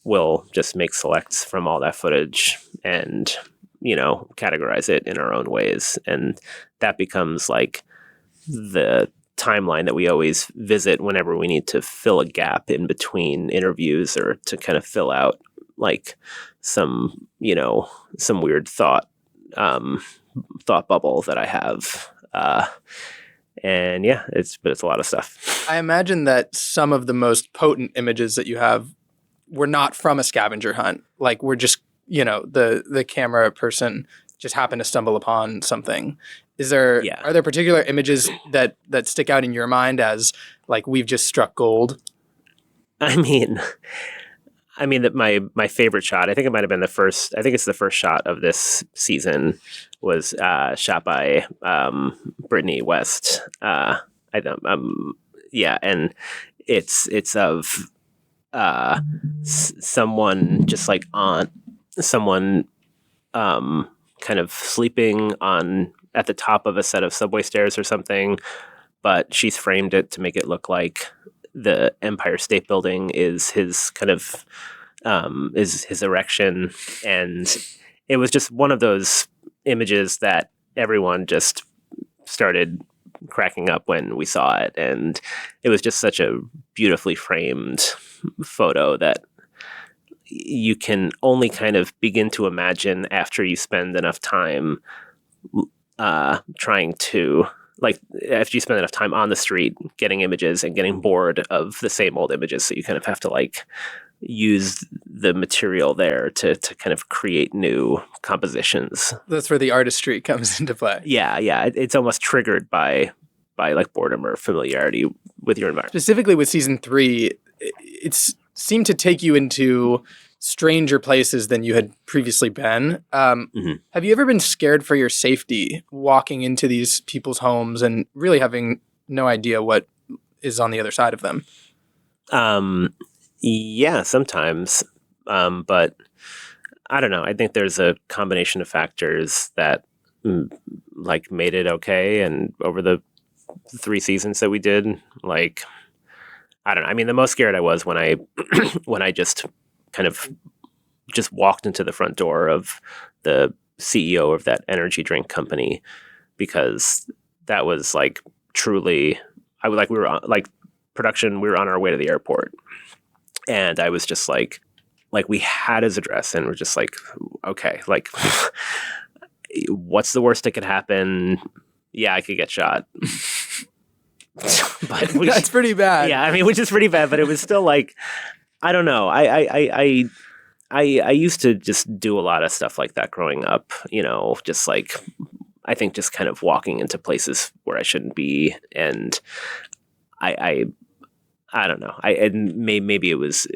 will just make selects from all that footage and categorize it in our own ways. And that becomes like the timeline that we always visit whenever we need to fill a gap in between interviews, or to kind of fill out like some weird thought bubble that I have. And yeah, it's a lot of stuff. I imagine that some of the most potent images that you have were not from a scavenger hunt. Like, we're just, the camera person just happened to stumble upon something. Are there particular images that stick out in your mind as like, we've just struck gold? I mean that my favorite shot, I think it might have been the first shot of this season, was shot by Brittany West. And it's of someone just like someone kind of sleeping at the top of a set of subway stairs or something, but she's framed it to make it look like the Empire State Building is his kind of is his erection. And it was just one of those images that everyone just started cracking up when we saw it. And it was just such a beautifully framed photo that you can only kind of begin to imagine after you spend enough time after you spend enough time on the street getting images and getting bored of the same old images. So you kind of have to like use the material there to kind of create new compositions. That's where the artistry comes into play. Yeah. It's almost triggered by like boredom or familiarity with your environment. Specifically with season 3, it seemed to take you into stranger places than you had previously been. Have you ever been scared for your safety walking into these people's homes and really having no idea what is on the other side of them? Yeah, sometimes. But I don't know. I think there's a combination of factors that like made it okay. And over the 3 seasons that we did, like, I don't know. I mean, the most scared I was when I just kind of just walked into the front door of the CEO of that energy drink company, because that was like truly, we were on, like, production, we were on our way to the airport, and I was just like, like we had his address and we're just like, okay, like what's the worst that could happen? Yeah, I could get shot. But that's pretty bad. Yeah, I mean, which is pretty bad, but it was still like, I don't know. I used to just do a lot of stuff like that growing up, you know, just like, I think just kind of walking into places where I shouldn't be. And I don't know. Maybe it was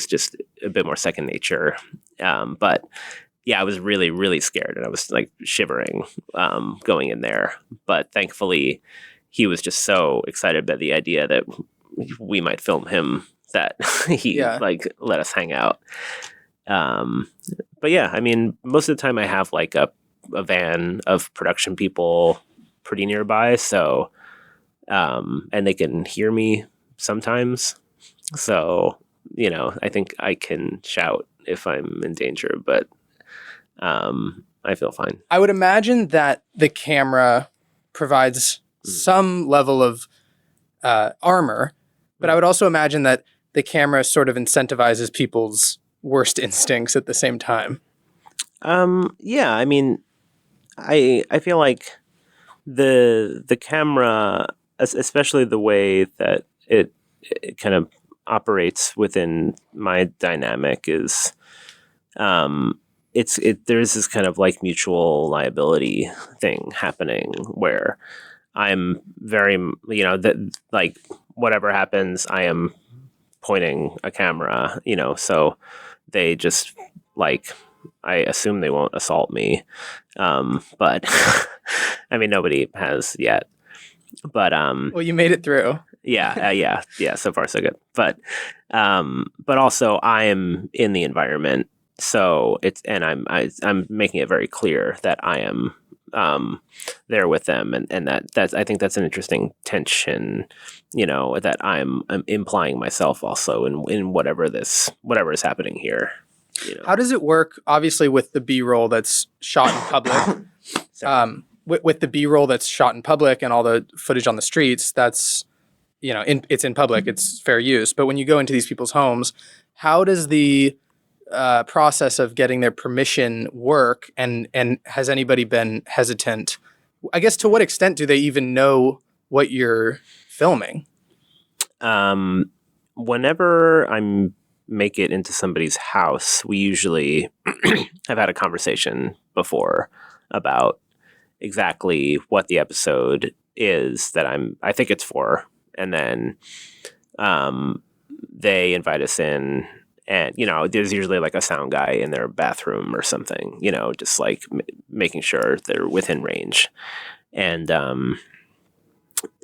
just a bit more second nature. But yeah, I was really, really scared and I was like shivering going in there. But thankfully, he was just so excited by the idea that we might film him that he like let us hang out. But yeah, I mean, most of the time I have like a van of production people pretty nearby. So, and they can hear me sometimes. So, you know, I think I can shout if I'm in danger, but I feel fine. I would imagine that the camera provides some level of armor, but I would also imagine that the camera sort of incentivizes people's worst instincts at the same time. Yeah, I mean, I feel like the camera, especially the way that it kind of operates within my dynamic is, there's this kind of like mutual liability thing happening where I'm very, you know, that like whatever happens, I am pointing a camera, you know, so they just like, I assume they won't assault me. But I mean, nobody has yet, but, well, you made it through. Yeah. So far so good. But also I am in the environment. So and I'm making it very clear that I am, there with them. And that's, I think that's an interesting tension, you know, that I'm implying myself also in whatever is happening here. You know? How does it work, obviously, with the B-roll that's shot in public? With the B-roll that's shot in public and all the footage on the streets, that's, you know, it's in public, it's fair use. But when you go into these people's homes, how does the process of getting their permission work? And has anybody been hesitant? I guess, to what extent do they even know what you're filming? Whenever I'm make it into somebody's house, we usually have had a conversation before about exactly what the episode is that I think it's for. And then they invite us in, and, you know, there's usually like a sound guy in their bathroom or something, you know, just like making sure they're within range. And and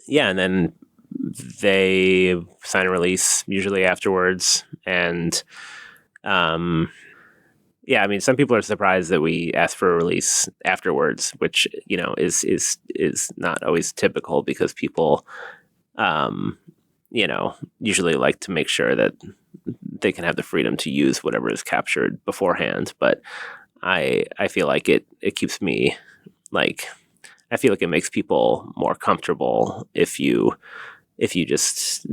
then they sign a release usually afterwards. And I mean, some people are surprised that we ask for a release afterwards, which, you know, is not always typical, because people you know, usually like to make sure that they can have the freedom to use whatever is captured beforehand. But I feel like it keeps me, like, I feel like it makes people more comfortable if you just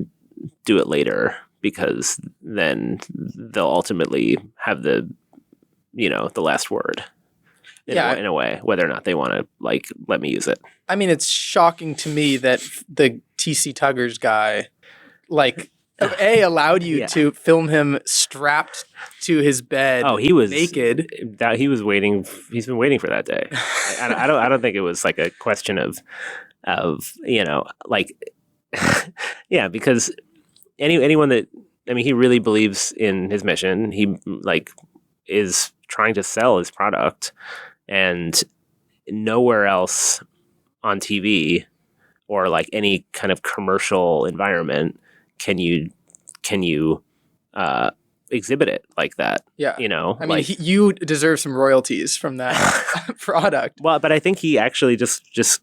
do it later, because then they'll ultimately have the, you know, the last word in a way, whether or not they want to like let me use it. I mean, it's shocking to me that the TC Tuggers guy, like, allowed you to film him strapped to his bed. Oh, he was naked. He was waiting. He's been waiting for that day. I don't think it was like a question of you know, like, yeah, because anyone that, I mean, he really believes in his mission. He like is trying to sell his product, and nowhere else on TV or like any kind of commercial environment can you exhibit it like that. Yeah. You know, I mean, you deserve some royalties from that product. Well, but I think he actually just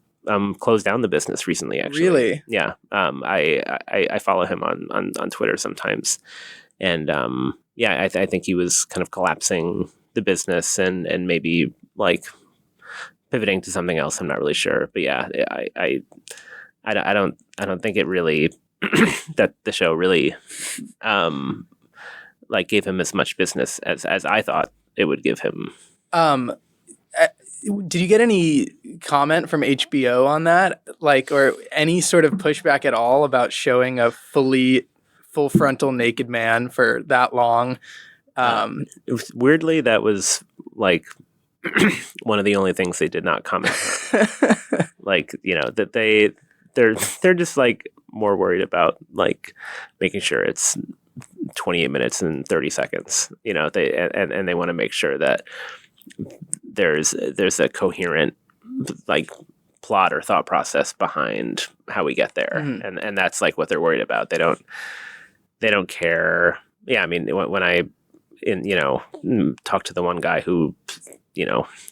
closed down the business recently, actually. Really? Yeah. I follow him on Twitter sometimes. And I think he was kind of collapsing the business and maybe like pivoting to something else. I'm not really sure. But yeah, I don't think it really that the show really like gave him as much business as I thought it would give him. Did you get any comment from HBO on that? Like, or any sort of pushback at all about showing a full frontal naked man for that long? Weirdly, that was like one of the only things they did not comment on. Like, that they're just like more worried about like making sure it's 28 minutes and 30 seconds, and they want to make sure that there's a coherent like plot or thought process behind how we get there. And that's like what they're worried about. They don't care. Yeah. I mean, when I talked to the one guy who,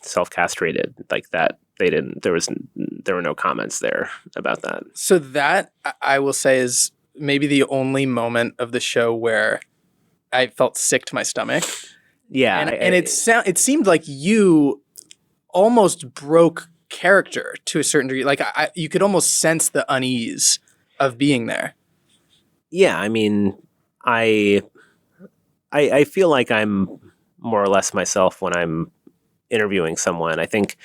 self-castrated like that, there were no comments there about that. So that, I will say, is maybe the only moment of the show where I felt sick to my stomach. Yeah. And it seemed like you almost broke character to a certain degree. Like you could almost sense the unease of being there. Yeah. I mean, I feel like I'm more or less myself when I'm interviewing someone. I think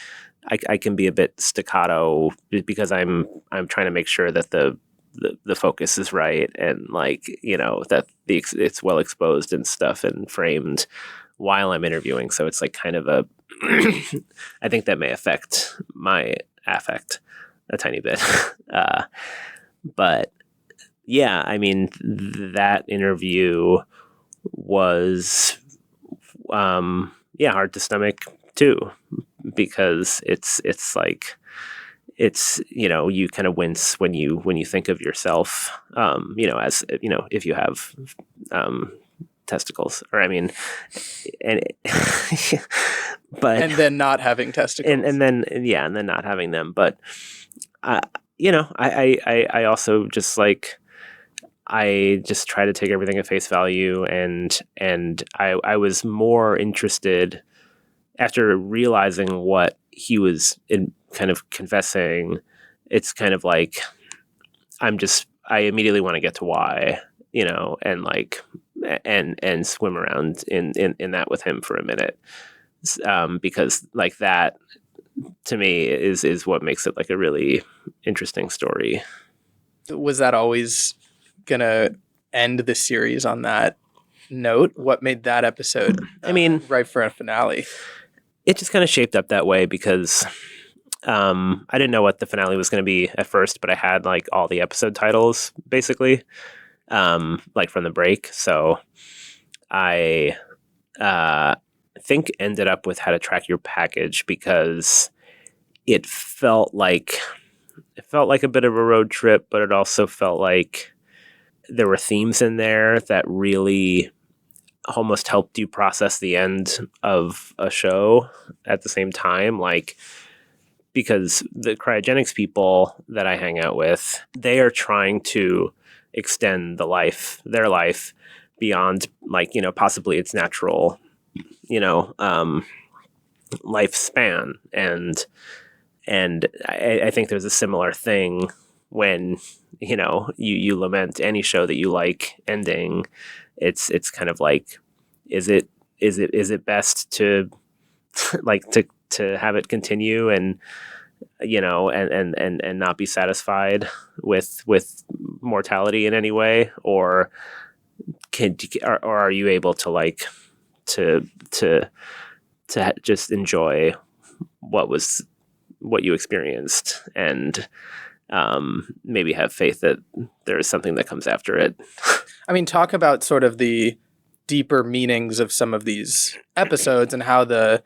I can be a bit staccato because I'm trying to make sure that the focus is right, and like, that it's well exposed and stuff and framed while I'm interviewing. So it's like kind of I think that may affect my affect a tiny bit. But yeah, I mean, that interview was, hard to stomach too, because it's like, you kind of wince when you think of yourself, as, if you have, testicles, or I mean, and but and then not having testicles, and then not having them. But I also just like, I just try to take everything at face value, and I was more interested after realizing what he was kind of confessing. It's kind of like I immediately want to get to why, and like and swim around in that with him for a minute, because like that to me is what makes it like a really interesting story. Was that always gonna end the series on that note? What made that episode I mean, right for a finale? It just kind of shaped up that way because I didn't know what the finale was going to be at first, but I had like all the episode titles basically, like from the break. So I think ended up with How to Track Your Package because it felt like a bit of a road trip, but it also felt like there were themes in there that really almost helped you process the end of a show at the same time. Like, because the cryogenics people that I hang out with, they are trying to extend their life beyond like, possibly its natural, lifespan. And I think there's a similar thing when, you lament any show that you like ending. It's kind of like, is it best to like to have it continue and and not be satisfied with mortality in any way, or are you able to like to just enjoy what you experienced and maybe have faith that there is something that comes after it. I mean, talk about sort of the deeper meanings of some of these episodes and how the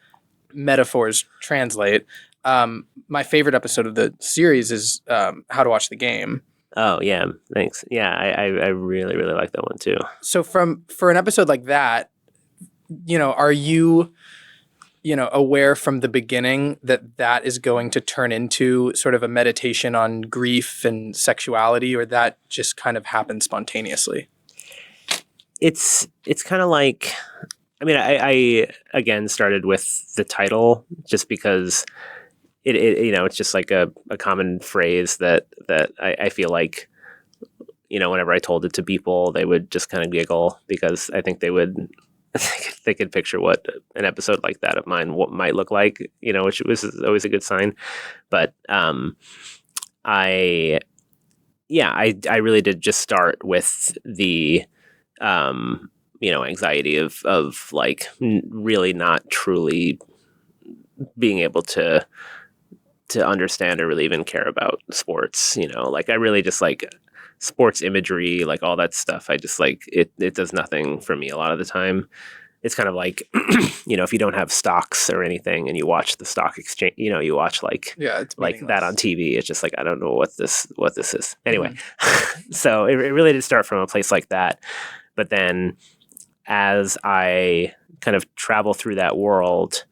metaphors translate. My favorite episode of the series is How to Watch the Game. Oh, yeah. Thanks. Yeah, I really, really like that one too. So for an episode like that, are you, aware from the beginning that is going to turn into sort of a meditation on grief and sexuality, or that just kind of happens spontaneously? It's kind of like, I mean, I again started with the title just because it it's just like a common phrase that I feel like whenever I told it to people, they would just kind of giggle because I think they could picture what an episode like that of mine might look like, which was always a good sign. But I really did just start with the anxiety of like really not truly being able to understand or really even care about sports. Like I really just like sports imagery, like all that stuff. I just like it does nothing for me a lot of the time. It's kind of like, if you don't have stocks or anything and you watch the stock exchange, you watch like that on TV. It's just like, I don't know what this is. Anyway, so it really did start from a place like that. But then as I kind of travel through that world,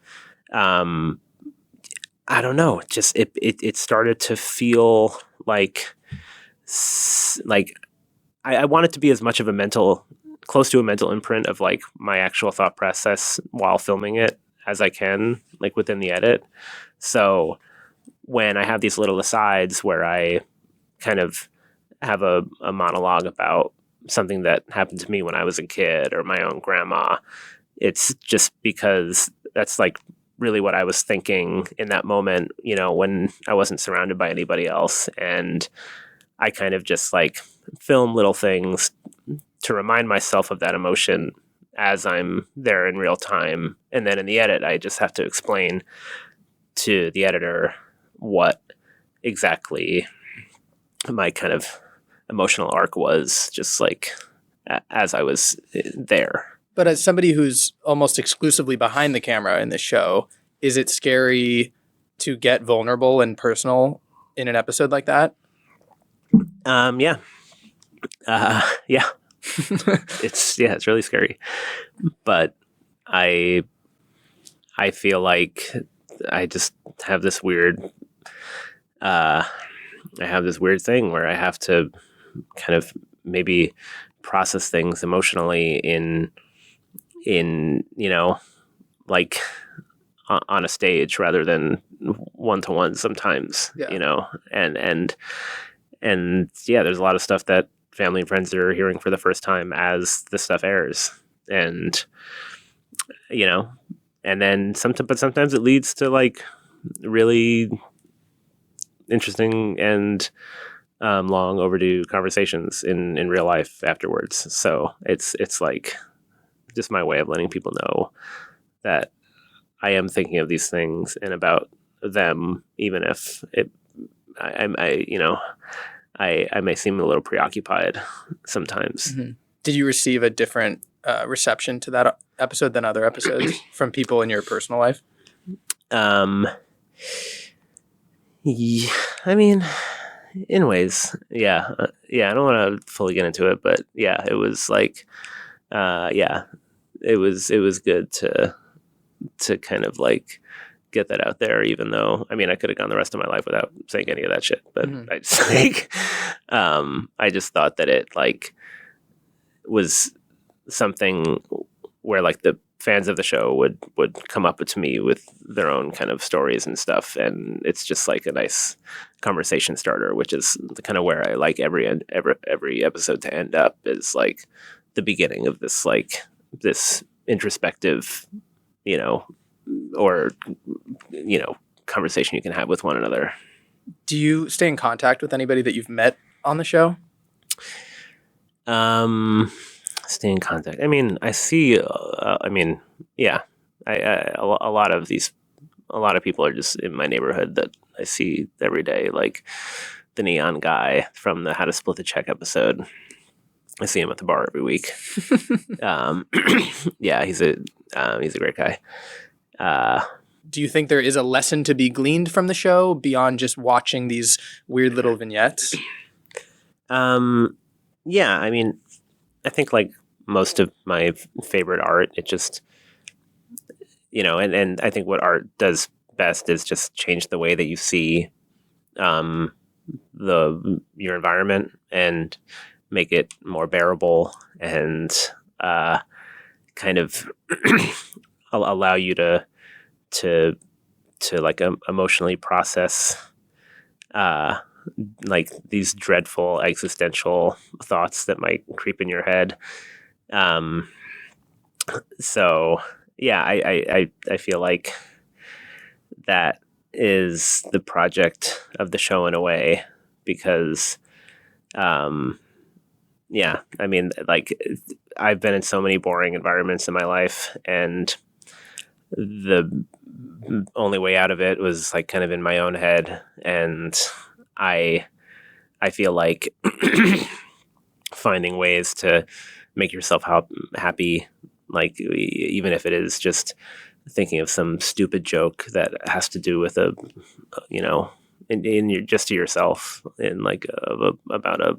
I don't know, just it started to feel like I want it to be as much of close to a mental imprint of like my actual thought process while filming it as I can, like within the edit. So when I have these little asides where I kind of have a monologue about something that happened to me when I was a kid or my own grandma, it's just because that's like really what I was thinking in that moment, when I wasn't surrounded by anybody else. And I kind of just like film little things to remind myself of that emotion as I'm there in real time. And then in the edit, I just have to explain to the editor what exactly my kind of emotional arc was, just like as I was there. But as somebody who's almost exclusively behind the camera in this show, is it scary to get vulnerable and personal in an episode like that? Yeah. Yeah. It's really scary. But I feel like I just have this weird thing where I have to kind of maybe process things emotionally in like on a stage rather than one-to-one sometimes. And there's a lot of stuff that family and friends are hearing for the first time as this stuff airs, and and then sometimes it leads to like really interesting and long overdue conversations in real life afterwards. So it's like just my way of letting people know that I am thinking of these things and about them, even if I may seem a little preoccupied sometimes. Mm-hmm. Did you receive a different reception to that episode than other episodes from people in your personal life? Yeah, I mean, in ways, yeah. I don't want to fully get into it, but yeah, it was like, it was good to kind of like get that out there, even though, I mean, I could have gone the rest of my life without saying any of that shit, but I just like, I just thought that it like was something where like the fans of the show would come up to me with their own kind of stories and stuff, and it's just like a nice conversation starter, which is the kind of where I like every episode to end up, is like the beginning of this like this introspective, or conversation you can have with one another. Do you stay in contact with anybody that you've met on the show? Stay in contact. I mean, I see. Yeah. A lot of people are just in my neighborhood that I see every day, like the neon guy from the How to Split the Check episode. I see him at the bar every week. Yeah, he's a great guy. Do you think there is a lesson to be gleaned from the show beyond just watching these weird little vignettes? Yeah, I mean, I think like most of my favorite art, it just, and I think what art does best is just change the way that you see your environment and make it more bearable and kind of allow you to like emotionally process like these dreadful existential thoughts that might creep in your head. So yeah, I feel like that is the project of the show in a way, because yeah, I mean, like, I've been in so many boring environments in my life, and the only way out of it was like kind of in my own head. And I feel like finding ways to make yourself happy, like even if it is just thinking of some stupid joke that has to do with in your, just to yourself, in like about a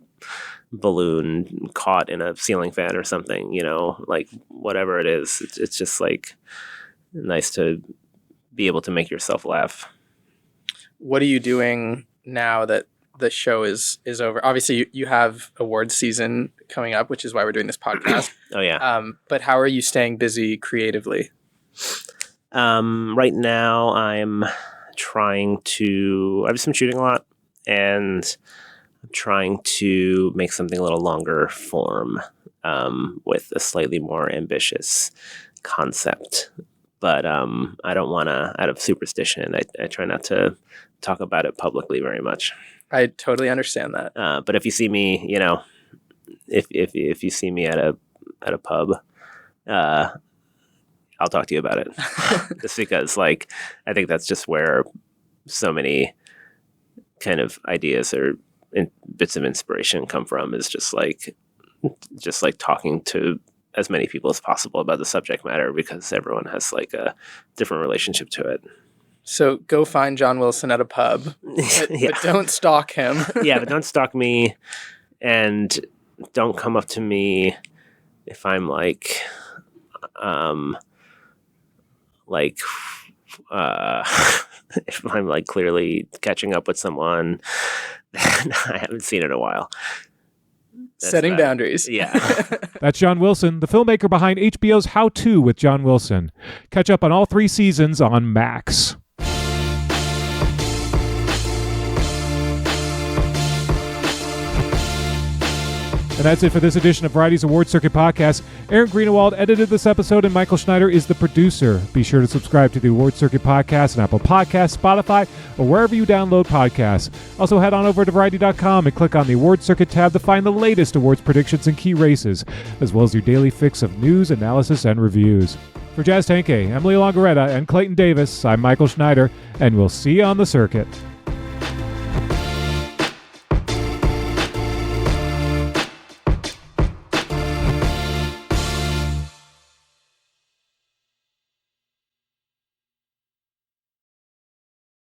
balloon caught in a ceiling fan or something, like whatever it is, it's just like nice to be able to make yourself laugh. What are you doing now that the show is over? Obviously you have awards season coming up, which is why we're doing this podcast. Oh yeah. But how are you staying busy creatively? Right now I'm trying to, I've just been shooting a lot, and I'm trying to make something a little longer form, with a slightly more ambitious concept. But I don't want to, out of superstition, I try not to talk about it publicly very much. I totally understand that. But if you see me, if you see me at a pub, I'll talk to you about it. Just because, like, I think that's just where so many kind of ideas or bits of inspiration come from, is just like talking to as many people as possible about the subject matter, because everyone has like a different relationship to it. So go find John Wilson at a pub, but don't stalk him. Yeah, but don't stalk me, and don't come up to me if I'm like if I'm like clearly catching up with someone that I haven't seen in a while. Setting boundaries. Yeah. That's John Wilson, the filmmaker behind HBO's How To with John Wilson. Catch up on all 3 seasons on Max. And that's it for this edition of Variety's Award Circuit Podcast. Aaron Greenewald edited this episode, and Michael Schneider is the producer. Be sure to subscribe to the Award Circuit Podcast on Apple Podcasts, Spotify, or wherever you download podcasts. Also, head on over to Variety.com and click on the Award Circuit tab to find the latest awards predictions and key races, as well as your daily fix of news, analysis, and reviews. For Jazz Tanke, Emily Longaretta, and Clayton Davis, I'm Michael Schneider, and we'll see you on the circuit.